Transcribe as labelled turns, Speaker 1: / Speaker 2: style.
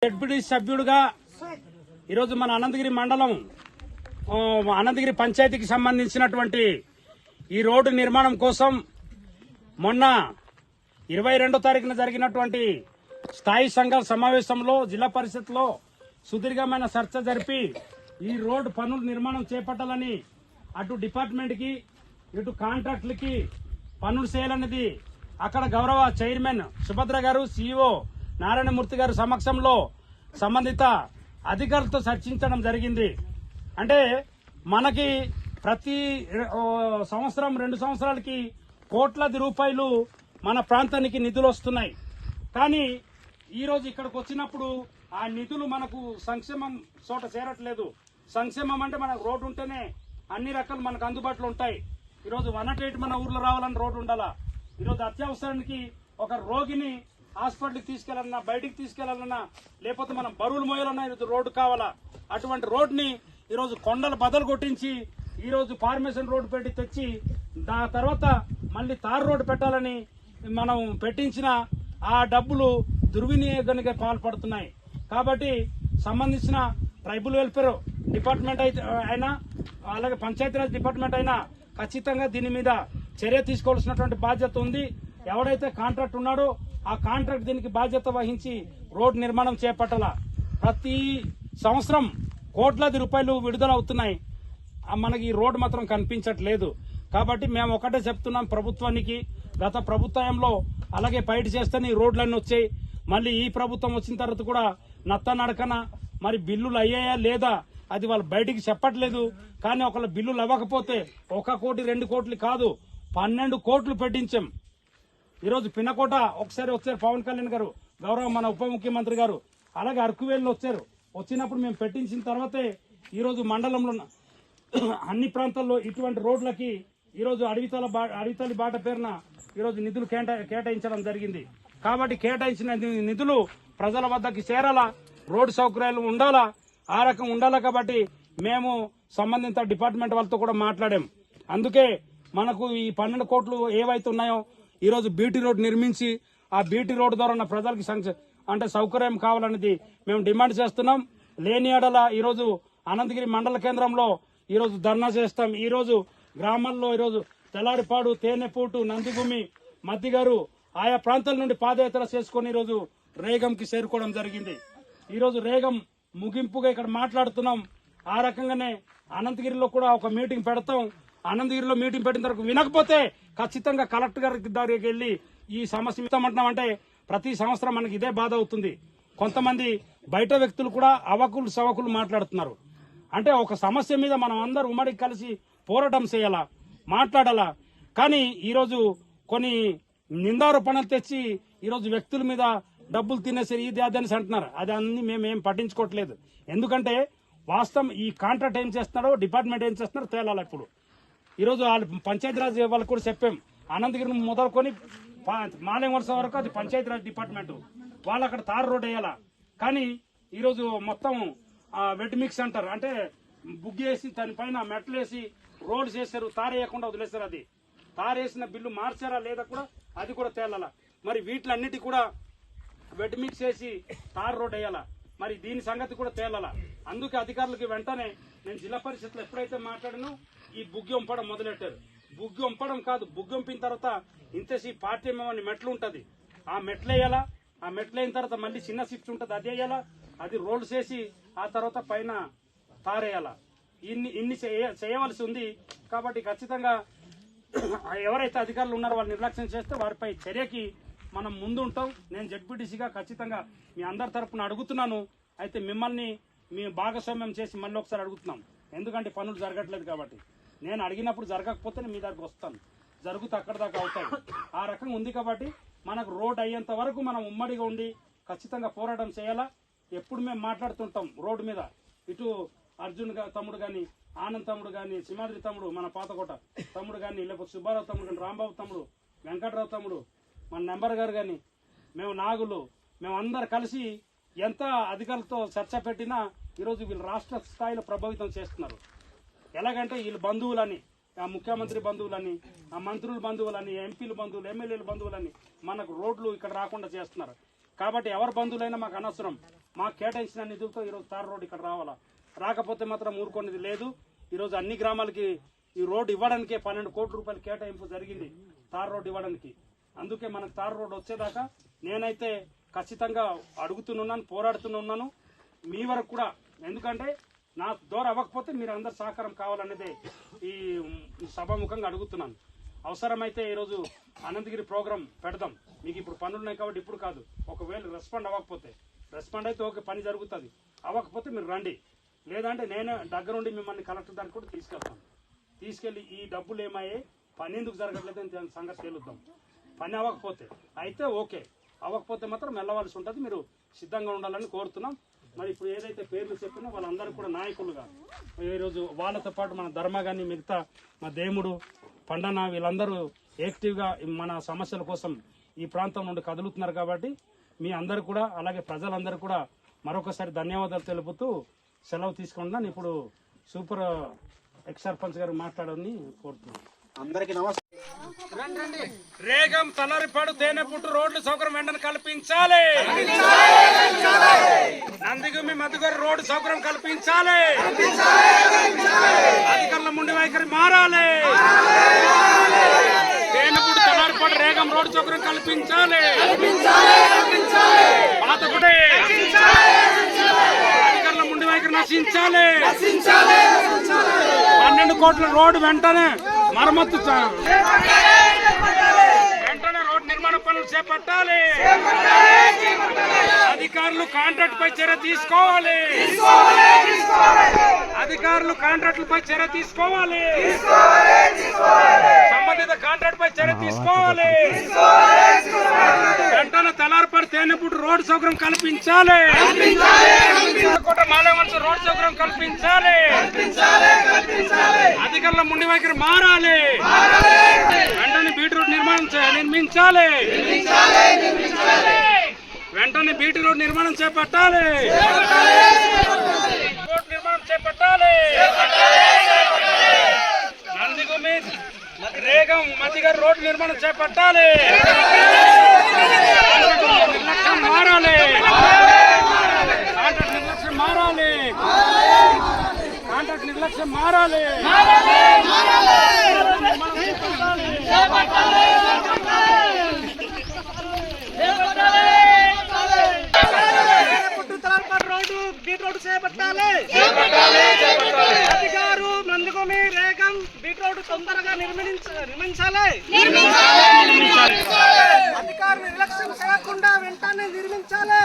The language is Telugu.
Speaker 1: జెడ్పీటీ సభ్యుడిగా ఈరోజు మన అనంతగిరి మండలం అనంతగిరి పంచాయతీకి సంబంధించినటువంటి ఈ రోడ్డు నిర్మాణం కోసం మొన్న 22వ తారీఖున జరిగినటువంటి స్థాయి సంఘాల సమావేశంలో జిల్లా పరిషత్లో సుదీర్ఘమైన చర్చ జరిపి ఈ రోడ్డు పనుల నిర్మాణం చేపట్టాలని అటు డిపార్ట్మెంట్ కి ఇటు కాంట్రాక్టులకి పనులు చేయాలన్నది అక్కడ గౌరవ చైర్మన్ సుభద్ర గారు, సీఈఓ నారాయణమూర్తి గారు సమక్షంలో సంబంధిత అధికారులతో చర్చించడం జరిగింది. అంటే మనకి ప్రతి సంవత్సరం 2 సంవత్సరాలకి కోట్లాది రూపాయలు మన ప్రాంతానికి నిధులు వస్తున్నాయి. కానీ ఈరోజు ఇక్కడికి వచ్చినప్పుడు ఆ నిధులు మనకు సంక్షేమం చోట చేరట్లేదు. సంక్షేమం అంటే మనకు రోడ్డు ఉంటేనే అన్ని రకాలు మనకు అందుబాటులో ఉంటాయి. ఈరోజు 108 మన ఊర్లో రావాలని రోడ్డు ఉండాలా. ఈరోజు అత్యవసరానికి ఒక రోగిని హాస్పిటల్కి తీసుకెళ్లాలన్నా, బయటికి తీసుకెళ్లాలన్నా, లేకపోతే మనం బరువులు మోయాలన్నా ఈరోజు రోడ్డు కావాలా. అటువంటి రోడ్డుని ఈరోజు కొండలు బదలు కొట్టించి ఈరోజు ఫార్మేషన్ రోడ్డు పెట్టి తెచ్చి దాని తర్వాత మళ్ళీ తార్ రోడ్డు పెట్టాలని మనం పెట్టించిన ఆ డబ్బులు దుర్వినియోగానికి పాల్పడుతున్నాయి. కాబట్టి సంబంధించిన ట్రైబల్ వెల్ఫేర్ డిపార్ట్మెంట్ అయినా అలాగే పంచాయతీరాజ్ డిపార్ట్మెంట్ అయినా ఖచ్చితంగా దీని మీద చర్య తీసుకోవాల్సినటువంటి బాధ్యత ఉంది. ఎవడైతే కాంట్రాక్ట్ ఉన్నాడో ఆ కాంట్రాక్ట్ దీనికి బాధ్యత వహించి రోడ్డు నిర్మాణం చేపట్టాల. ప్రతి సంవత్సరం కోట్లాది రూపాయలు విడుదల అవుతున్నాయి. మనకి ఈ రోడ్డు మాత్రం కనిపించట్లేదు. కాబట్టి మేము ఒకటే చెప్తున్నాం ప్రభుత్వానికి, గత ప్రభుత్వంలో అలాగే ఫైట్ చేస్తేనే ఈ రోడ్లన్నీ వచ్చాయి. మళ్ళీ ఈ ప్రభుత్వం వచ్చిన తర్వాత కూడా నత్తనడకన మరి బిల్లులు అయ్యాయా లేదా అది వాళ్ళు బయటికి చెప్పట్లేదు. కానీ ఒకళ్ళ బిల్లులు అవ్వకపోతే 1 కోటి 2 కోట్లు కాదు 12 కోట్లు పెట్టించాం. ఈరోజు పిన్నకోట ఒకసారి వచ్చారు పవన్ కళ్యాణ్ గారు, గౌరవ మన ఉప ముఖ్యమంత్రి గారు, అలాగే అరకువేలు వచ్చారు. వచ్చినప్పుడు మేము పెట్టించిన తర్వాతే ఈరోజు మండలంలో అన్ని ప్రాంతాల్లో ఇటువంటి రోడ్లకి ఈరోజు అడవితలి బాట పేరున ఈరోజు నిధులు కేటాయించడం జరిగింది. కాబట్టి కేటాయించిన నిధులు ప్రజల వద్దకి చేరాలా, రోడ్డు సౌకర్యాలు ఉండాలా, ఆ రకం ఉండాలా. కాబట్టి మేము సంబంధిత డిపార్ట్మెంట్ వాళ్ళతో కూడా మాట్లాడాం. అందుకే మనకు ఈ 12 కోట్లు ఏవైతే ఉన్నాయో ఈరోజు బీటీ రోడ్ నిర్మించి ఆ బీటీ రోడ్డు ద్వారా ప్రజలకు అంటే సౌకర్యం కావాలనేది మేము డిమాండ్ చేస్తున్నాం. లేని ఏడల ఈరోజు అనంతగిరి మండల కేంద్రంలో ఈరోజు ధర్నా చేస్తాం. ఈరోజు గ్రామాల్లో ఈరోజు తెల్లారిపాడు, తేనెపూటు, నందిభూమి, మద్దిగారు ఆయా ప్రాంతాల నుండి పాదయాత్ర చేసుకుని ఈరోజు రేగంకి చేరుకోవడం జరిగింది. ఈరోజు రేగం ముగింపుగా ఇక్కడ మాట్లాడుతున్నాం. ఆ రకంగానే అనంతగిరిలో కూడా ఒక మీటింగ్ పెడతాం. అనంతగిరిలో మీటింగ్ పెట్టిన తర్వాత వినకపోతే ఖచ్చితంగా కలెక్టర్ గారి దగ్గరికి వెళ్లి ఈ సమస్య ఇస్తామంటున్నామంటే ప్రతి సంవత్సరం మనకి ఇదే బాధ అవుతుంది. కొంతమంది బయట వ్యక్తులు కూడా అవకులు సవకులు మాట్లాడుతున్నారు. అంటే ఒక సమస్య మీద మనం అందరూ ఉమ్మడి కలిసి పోరాటం చేయాలా, మాట్లాడాలా. కానీ ఈరోజు కొన్ని నిందారోపణలు తెచ్చి ఈరోజు వ్యక్తుల మీద డబ్బులు తినేసి ఇది అదని అంటున్నారు. అది అన్ని మేమేం పట్టించుకోవట్లేదు. ఎందుకంటే వాస్తవం ఈ కాంట్రాక్ట్ ఏం చేస్తున్నాడో డిపార్ట్మెంట్ ఏం చేస్తున్నారో తేలాలి. ఇప్పుడు ఈరోజు వాళ్ళు పంచాయతీరాజ్ వాళ్ళకు కూడా చెప్పాం. అనంతగిరి మొదలుకొని మాలేం వలస వరకు అది పంచాయతీరాజ్ డిపార్ట్మెంట్ వాళ్ళు అక్కడ తారు రోడ్ వేయాలా. కానీ ఈరోజు మొత్తం వెట్ మిక్స్ అంటారు, అంటే బుగ్గేసి దానిపైన మెట్లు వేసి రోడ్ చేశారు, తారేయకుండా వదిలేశారు. అది తారేసిన బిల్లు మార్చారా లేదా కూడా అది కూడా తేలాల. మరి వీటిలన్నిటి కూడా వెట్ మిక్స్ వేసి తార్ రోడ్ వేయాలా. మరి దీని సంగతి కూడా తేలాల. అందుకే అధికారులకి వెంటనే నేను జిల్లా పరిషత్లో ఎప్పుడైతే మాట్లాడినో ఈ బుగ్గి వంపడం మొదలెట్టారు. బుగ్గి వంపడం కాదు, బుగ్గి వంపిన తర్వాత ఇంతసి పార్టీ అని మెట్లు ఉంటది, ఆ మెట్లు వేయాలా. ఆ మెట్లు అయిన తర్వాత మళ్ళీ చిన్న సిప్స్ ఉంటుంది, అది వేయాలా. అది రోడ్లు చేసి ఆ తర్వాత పైన తారేయాలా. ఇన్ని చేయవలసి ఉంది. కాబట్టి ఖచ్చితంగా ఎవరైతే అధికారులు ఉన్నారో వాళ్ళు నిర్లక్ష్యం చేస్తే వారిపై చర్యకి మనం ముందుంటాం. నేను జెడ్పీటీసీగా ఖచ్చితంగా మీ అందరి తరపున అడుగుతున్నాను. అయితే మిమ్మల్ని మీ భాగస్వామ్యం చేసి మళ్ళీ ఒకసారి అడుగుతున్నాం. ఎందుకంటే పనులు జరగట్లేదు కాబట్టి. నేను అడిగినప్పుడు జరగకపోతే మీ దగ్గరకు వస్తాను, జరుగుతూ అక్కడ దాకా అవుతాయి. ఆ రకంగా ఉంది. కాబట్టి మనకు రోడ్ అయ్యేంత వరకు మనం ఉమ్మడిగా ఉండి ఖచ్చితంగా పోరాటం చేయాలా. ఎప్పుడు మేము మాట్లాడుతుంటాం రోడ్డు మీద. ఇటు అర్జున్ తమ్ముడు కానీ, ఆనంద్ తమ్ముడు కానీ, సింహాద్రి తమ్ముడు, మన పాతకోట తమ్ముడు కానీ, లేకపోతే సుబ్బారావు తమ్ముడు కానీ, రాంబాబు తమ్ముడు, వెంకటరావు తమ్ముడు, మన నెంబర్ గారు కానీ, మేము నాగులు, మేము అందరు కలిసి ఎంత అధికారులతో చర్చ పెట్టినా ఈరోజు వీళ్ళు రాష్ట్ర స్థాయిలో ప్రభావితం చేస్తున్నారు. ఎలాగంటే వీళ్ళు బంధువులని, ఆ ముఖ్యమంత్రి బంధువులని, ఆ మంత్రుల బంధువులని, ఎంపీల బంధువులు, ఎమ్మెల్యేల బంధువులని మనకు రోడ్లు ఇక్కడ రాకుండా చేస్తున్నారు. కాబట్టి ఎవరి బంధువులైనా మాకు అనవసరం. మాకు కేటాయించిన నిధులతో ఈరోజు తార్ రోడ్ ఇక్కడ రావాలా. రాకపోతే మాత్రం ఊరుకునేది లేదు. ఈరోజు అన్ని గ్రామాలకి ఈ రోడ్డు ఇవ్వడానికే 12 కోట్ల రూపాయలు కేటాయింపు జరిగింది తార్ రోడ్డు ఇవ్వడానికి. అందుకే మనకు తార్ రోడ్డు వచ్చేదాకా నేనైతే ఖచ్చితంగా అడుగుతున్నాను, పోరాడుతున్నాను మీ వరకు కూడా. ఎందుకంటే నా ద్వారా అవ్వకపోతే మీరు అందరు సహకారం కావాలనేదే ఈ సభాముఖంగా అడుగుతున్నాను. అవసరమైతే ఈరోజు అనంతగిరి ప్రోగ్రాం పెడదాం. మీకు ఇప్పుడు పనులు ఉన్నాయి కాబట్టి ఇప్పుడు కాదు. ఒకవేళ రెస్పాండ్ అవ్వకపోతే, రెస్పాండ్ అయితే ఓకే పని జరుగుతుంది, అవ్వకపోతే మీరు రండి. లేదంటే నేనే దగ్గరుండి మిమ్మల్ని కలెక్టర్ దానికి కూడా తీసుకెళ్తాను. తీసుకెళ్లి ఈ డబ్బులు ఏమయ్యాయి, పని ఎందుకు జరగట్లేదు సంగతి తేలుద్దాం. పని అవ్వకపోతే అయితే ఓకే, అవ్వకపోతే మాత్రం వెళ్ళవలసి ఉంటుంది. మీరు సిద్ధంగా ఉండాలని కోరుతున్నాం. మరి ఇప్పుడు ఏదైతే పేర్లు చెప్పినా వాళ్ళందరూ కూడా నాయకులుగా ఈరోజు వాళ్ళతో పాటు మన ధర్మ కానీ మిగతా మా దేముడు పండన వీళ్ళందరూ యాక్టివ్గా మన సమస్యల కోసం ఈ ప్రాంతం నుండి కదులుతున్నారు. కాబట్టి మీ అందరు కూడా అలాగే ప్రజలందరూ కూడా మరొకసారి ధన్యవాదాలు తెలుపుతూ సెలవు తీసుకుంటున్నాను. ఇప్పుడు సూపర్ ఎక్స్ సర్పంచ్ గారు మాట్లాడాలని కోరుతున్నాను.
Speaker 2: అందరికీ నమస్కారం.
Speaker 1: రేగం తలరిపాడు తేనెపుట్టు రోడ్లు సౌకర్యం వెంటనే కల్పించాలి. నందిగుమి మధుగారు రోడ్డు సౌకర్యం కల్పించాలి. అధికారుల ముండి వైఖరి మారాలి. తేనెపుట్టు తలరిపాడు రేగం రోడ్డు సౌకర్యం కల్పించాలి. పాతకుడే అధికారుల ముండి వైఖరి నశించాలి. 12 కోట్ల రోడ్డు వెంటనే మరమ్మతు వెంటనే రోడ్డు నిర్మాణ పనులు చేపట్టాలి. అధికారులు కాంట్రాక్ట్ పై చర్య తీసుకోవాలి. అధికారులు కాంట్రాక్టులపై చర్య తీసుకోవాలి. సంబంధిత కాంట్రాక్ట్ పై చర్య తీసుకోవాలి. వెంటనే తలార్పడి తేనెపుట్టు రోడ్డు సౌకర్యం కల్పించాలి. మాలవంశ రోడ్డు సౌకర్యం కల్పించాలి. అధికారుల ముండి వైఖరి మారాలి. వెంటనే బీటీ రోడ్ నిర్మించాలి. వెంటనే బీటీ రోడ్ నిర్మాణం చేపట్టాలి. రోడ్ నిర్మాణం చేపట్టాలి. నందిగుమి రేగం మధ్యగారు రోడ్డు నిర్మాణం చేపట్టాలి. నిర్లక్ష్యం మారాలి. కాంట్రాక్ట్ నిర్లక్ష్యం మారాలి. కాంట్రాక్ట్ నిర్లక్ష్యం మారాలి.
Speaker 3: రోడ్డు బీట్ రోడ్డు చేపట్టాలి. అధికారు నందిగుమి రేగం బీట్ రోడ్డు తొందరగా నిర్మించాలి. అధికారులు నిర్లక్ష్యం చేయకుండా వెంటనే నిర్మించాలి.